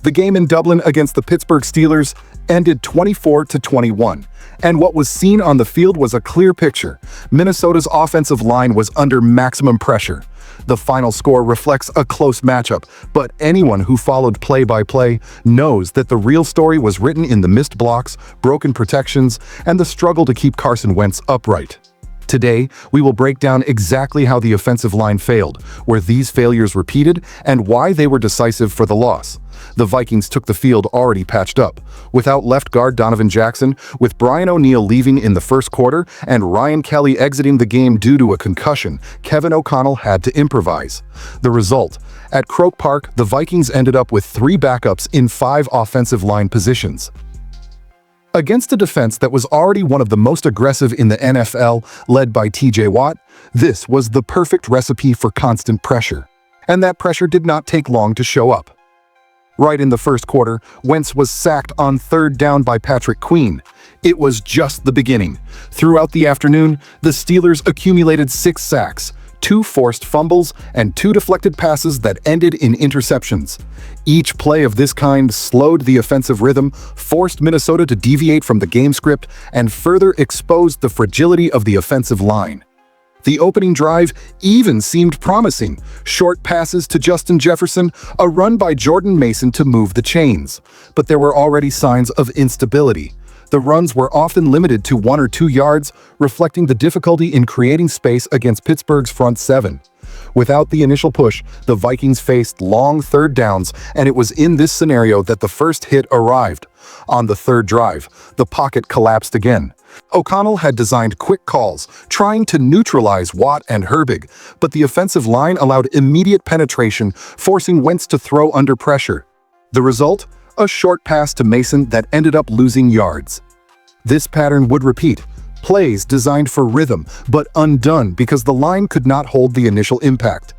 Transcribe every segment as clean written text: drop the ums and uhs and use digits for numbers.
The game in Dublin against the Pittsburgh Steelers ended 24-21, and what was seen on the field was a clear picture. Minnesota's offensive line was under maximum pressure. The final score reflects a close matchup, but anyone who followed play-by-play knows that the real story was written in the missed blocks, broken protections, and the struggle to keep Carson Wentz upright. Today, we will break down exactly how the offensive line failed, where these failures repeated, and why they were decisive for the loss. The Vikings took the field already patched up. Without left guard Donovan Jackson, with Brian O'Neill leaving in the first quarter and Ryan Kelly exiting the game due to a concussion, Kevin O'Connell had to improvise. The result: at Croke Park, the Vikings ended up with 3 backups in 5 offensive line positions. Against a defense that was already one of the most aggressive in the NFL, led by TJ Watt, this was the perfect recipe for constant pressure. And that pressure did not take long to show up. Right in the first quarter, Wentz was sacked on 3rd down by Patrick Queen. It was just the beginning. Throughout the afternoon, the Steelers accumulated 6 sacks, 2 forced fumbles, and 2 deflected passes that ended in interceptions. Each play of this kind slowed the offensive rhythm, forced Minnesota to deviate from the game script, and further exposed the fragility of the offensive line. The opening drive even seemed promising. Short passes to Justin Jefferson, a run by Jordan Mason to move the chains. But there were already signs of instability. The runs were often limited to 1 or 2 yards, reflecting the difficulty in creating space against Pittsburgh's front 7. Without the initial push, the Vikings faced long 3rd downs, and it was in this scenario that the first hit arrived. On the 3rd drive, the pocket collapsed again. O'Connell had designed quick calls, trying to neutralize Watt and Herbig, but the offensive line allowed immediate penetration, forcing Wentz to throw under pressure. The result? A short pass to Mason that ended up losing yards. This pattern would repeat. Plays designed for rhythm, but undone because the line could not hold the initial impact.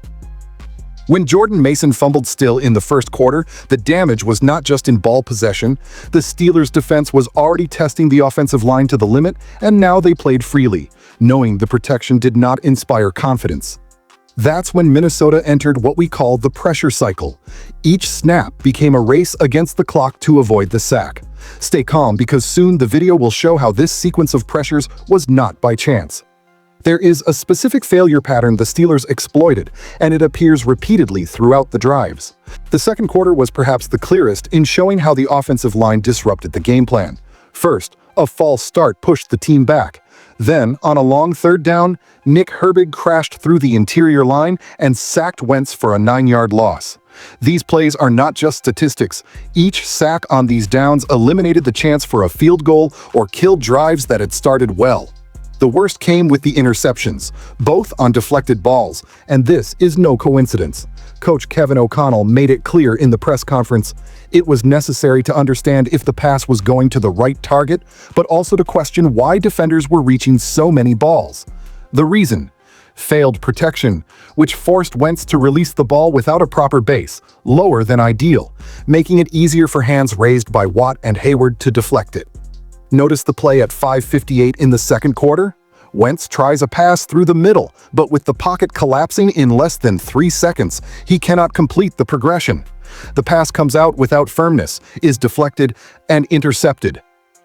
When Jordan Mason fumbled still in the first quarter, the damage was not just in ball possession. The Steelers' defense was already testing the offensive line to the limit, and now they played freely, knowing the protection did not inspire confidence. That's when Minnesota entered what we call the pressure cycle. Each snap became a race against the clock to avoid the sack. Stay calm, because soon the video will show how this sequence of pressures was not by chance. There is a specific failure pattern the Steelers exploited, and it appears repeatedly throughout the drives. The second quarter was perhaps the clearest in showing how the offensive line disrupted the game plan. First, a false start pushed the team back. Then, on a long 3rd down, Nick Herbig crashed through the interior line and sacked Wentz for a 9-yard loss. These plays are not just statistics. Each sack on these downs eliminated the chance for a field goal or killed drives that had started well. The worst came with the interceptions, both on deflected balls, and this is no coincidence. Coach Kevin O'Connell made it clear in the press conference it was necessary to understand if the pass was going to the right target, but also to question why defenders were reaching so many balls. The reason: failed protection, which forced Wentz to release the ball without a proper base, lower than ideal, making it easier for hands raised by Watt and Hayward to deflect it. Notice the play at 5:58 in the second quarter? Wentz tries a pass through the middle, but with the pocket collapsing in less than 3 seconds, he cannot complete the progression. The pass comes out without firmness, is deflected, and intercepted.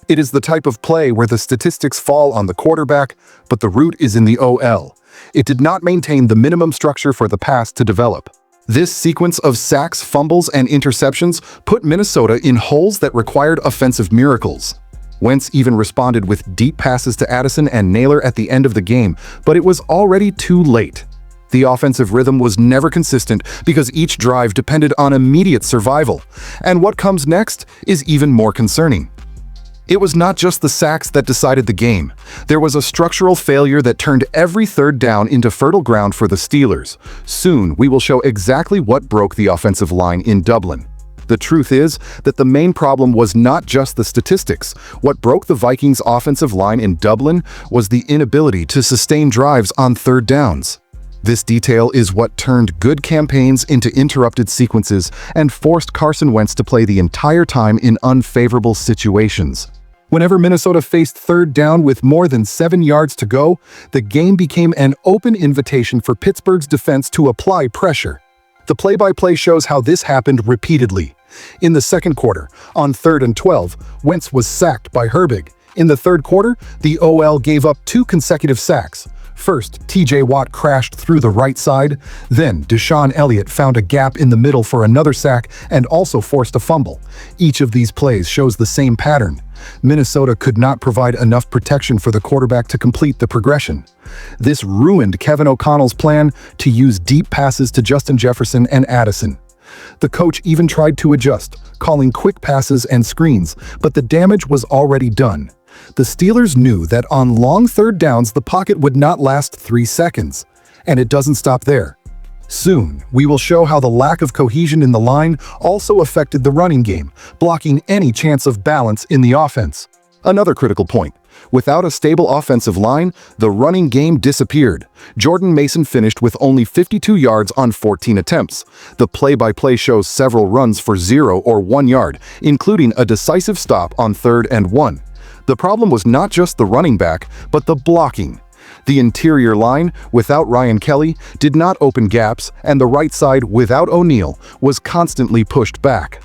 It is the type of play where the statistics fall on the quarterback, but the root is in the OL. It did not maintain the minimum structure for the pass to develop. This sequence of sacks, fumbles, and interceptions put Minnesota in holes that required offensive miracles. Wentz even responded with deep passes to Addison and Naylor at the end of the game, but it was already too late. The offensive rhythm was never consistent because each drive depended on immediate survival. And what comes next is even more concerning. It was not just the sacks that decided the game. There was a structural failure that turned every 3rd down into fertile ground for the Steelers. Soon, we will show exactly what broke the offensive line in Dublin. The truth is that the main problem was not just the statistics. What broke the Vikings' offensive line in Dublin was the inability to sustain drives on 3rd downs. This detail is what turned good campaigns into interrupted sequences and forced Carson Wentz to play the entire time in unfavorable situations. Whenever Minnesota faced 3rd down with more than 7 yards to go, the game became an open invitation for Pittsburgh's defense to apply pressure. The play-by-play shows how this happened repeatedly. In the second quarter, on 3rd and 12, Wentz was sacked by Herbig. In the third quarter, the OL gave up 2 consecutive sacks. First, TJ Watt crashed through the right side. Then, Deshaun Elliott found a gap in the middle for another sack and also forced a fumble. Each of these plays shows the same pattern. Minnesota could not provide enough protection for the quarterback to complete the progression. This ruined Kevin O'Connell's plan to use deep passes to Justin Jefferson and Addison. The coach even tried to adjust, calling quick passes and screens, but the damage was already done. The Steelers knew that on long third downs the pocket would not last 3 seconds. And it doesn't stop there. Soon, we will show how the lack of cohesion in the line also affected the running game, blocking any chance of balance in the offense. Another critical point. Without a stable offensive line, the running game disappeared. Jordan Mason finished with only 52 yards on 14 attempts. The play-by-play shows several runs for 0 or 1 yard, including a decisive stop on 3rd and 1. The problem was not just the running back, but the blocking. The interior line, without Ryan Kelly, did not open gaps, and the right side, without O'Neal, was constantly pushed back.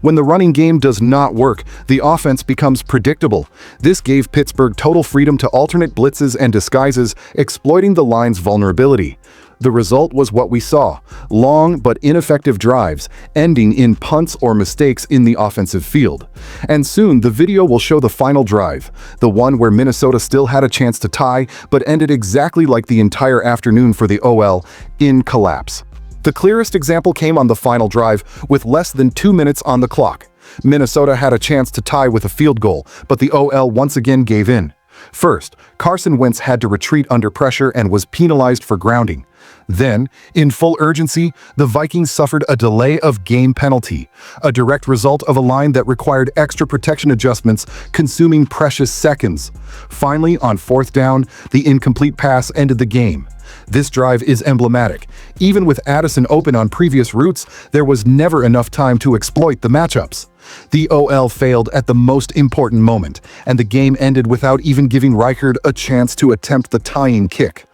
When the running game does not work, the offense becomes predictable. This gave Pittsburgh total freedom to alternate blitzes and disguises, exploiting the line's vulnerability. The result was what we saw: long but ineffective drives, ending in punts or mistakes in the offensive field. And soon the video will show the final drive, the one where Minnesota still had a chance to tie, but ended exactly like the entire afternoon for the OL, in collapse. The clearest example came on the final drive, with less than 2 minutes on the clock. Minnesota had a chance to tie with a field goal, but the OL once again gave in. First, Carson Wentz had to retreat under pressure and was penalized for grounding. Then, in full urgency, the Vikings suffered a delay of game penalty, a direct result of a line that required extra protection adjustments, consuming precious seconds. Finally, on 4th down, the incomplete pass ended the game. This drive is emblematic. Even with Addison open on previous routes, there was never enough time to exploit the matchups. The OL failed at the most important moment, and the game ended without even giving Reichard a chance to attempt the tying kick.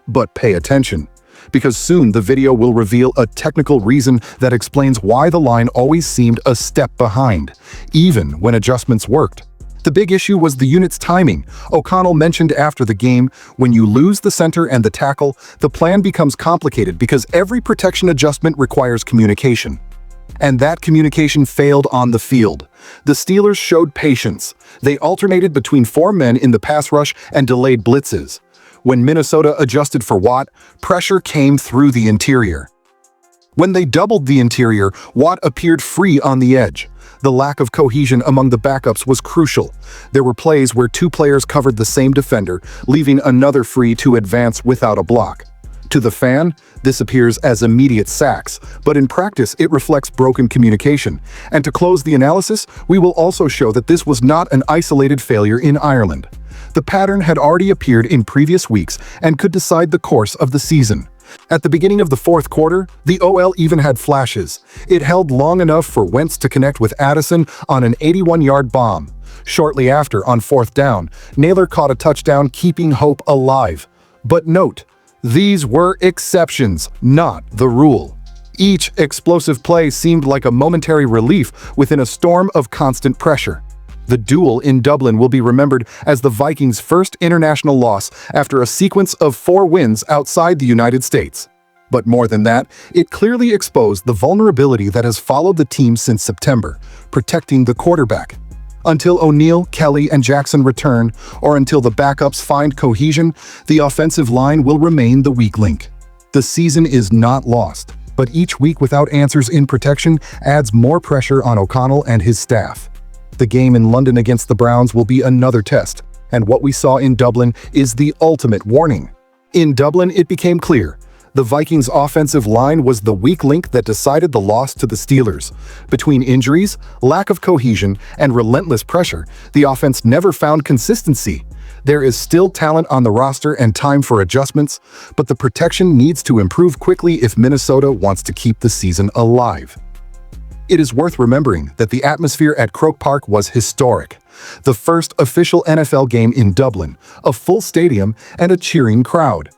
But pay attention, because soon the video will reveal a technical reason that explains why the line always seemed a step behind, even when adjustments worked. The big issue was the unit's timing. O'Connell mentioned after the game, when you lose the center and the tackle, the plan becomes complicated because every protection adjustment requires communication. And that communication failed on the field. The Steelers showed patience. They alternated between 4 men in the pass rush and delayed blitzes. When Minnesota adjusted for Watt, pressure came through the interior. When they doubled the interior, Watt appeared free on the edge. The lack of cohesion among the backups was crucial. There were plays where 2 players covered the same defender, leaving another free to advance without a block. To the fan, this appears as immediate sacks, but in practice it reflects broken communication. And to close the analysis, we will also show that this was not an isolated failure in Ireland. The pattern had already appeared in previous weeks and could decide the course of the season. At the beginning of the 4th quarter, the OL even had flashes. It held long enough for Wentz to connect with Addison on an 81-yard bomb. Shortly after, on 4th down, Naylor caught a touchdown, keeping hope alive. But note, these were exceptions, not the rule. Each explosive play seemed like a momentary relief within a storm of constant pressure. The duel in Dublin will be remembered as the Vikings' first international loss after a sequence of 4 wins outside the United States. But more than that, it clearly exposed the vulnerability that has followed the team since September, protecting the quarterback. Until O'Neal, Kelly, and Jackson return, or until the backups find cohesion, the offensive line will remain the weak link. The season is not lost, but each week without answers in protection adds more pressure on O'Connell and his staff. The game in London against the Browns will be another test, and what we saw in Dublin is the ultimate warning. In Dublin, it became clear. The Vikings' offensive line was the weak link that decided the loss to the Steelers. Between injuries, lack of cohesion, and relentless pressure, the offense never found consistency. There is still talent on the roster and time for adjustments, but the protection needs to improve quickly if Minnesota wants to keep the season alive. It is worth remembering that the atmosphere at Croke Park was historic. The first official NFL game in Dublin, a full stadium, and a cheering crowd.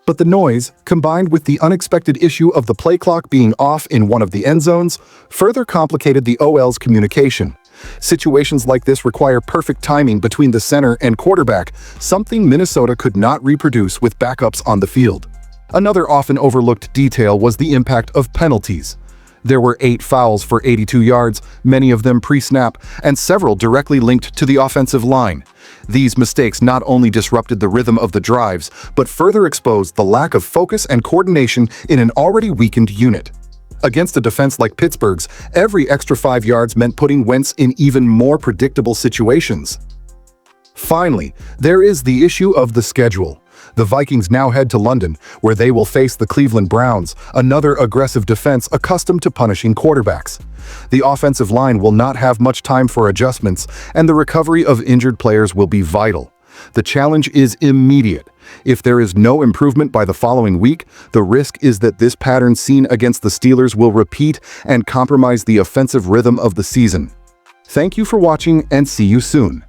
But the noise, combined with the unexpected issue of the play clock being off in one of the end zones, further complicated the OL's communication. Situations like this require perfect timing between the center and quarterback, something Minnesota could not reproduce with backups on the field. Another often overlooked detail was the impact of penalties. There were 8 fouls for 82 yards, many of them pre-snap, and several directly linked to the offensive line. These mistakes not only disrupted the rhythm of the drives, but further exposed the lack of focus and coordination in an already weakened unit. Against a defense like Pittsburgh's, every extra 5 yards meant putting Wentz in even more predictable situations. Finally, there is the issue of the schedule. The Vikings now head to London, where they will face the Cleveland Browns, another aggressive defense accustomed to punishing quarterbacks. The offensive line will not have much time for adjustments, and the recovery of injured players will be vital. The challenge is immediate. If there is no improvement by the following week, the risk is that this pattern seen against the Steelers will repeat and compromise the offensive rhythm of the season. Thank you for watching, and see you soon.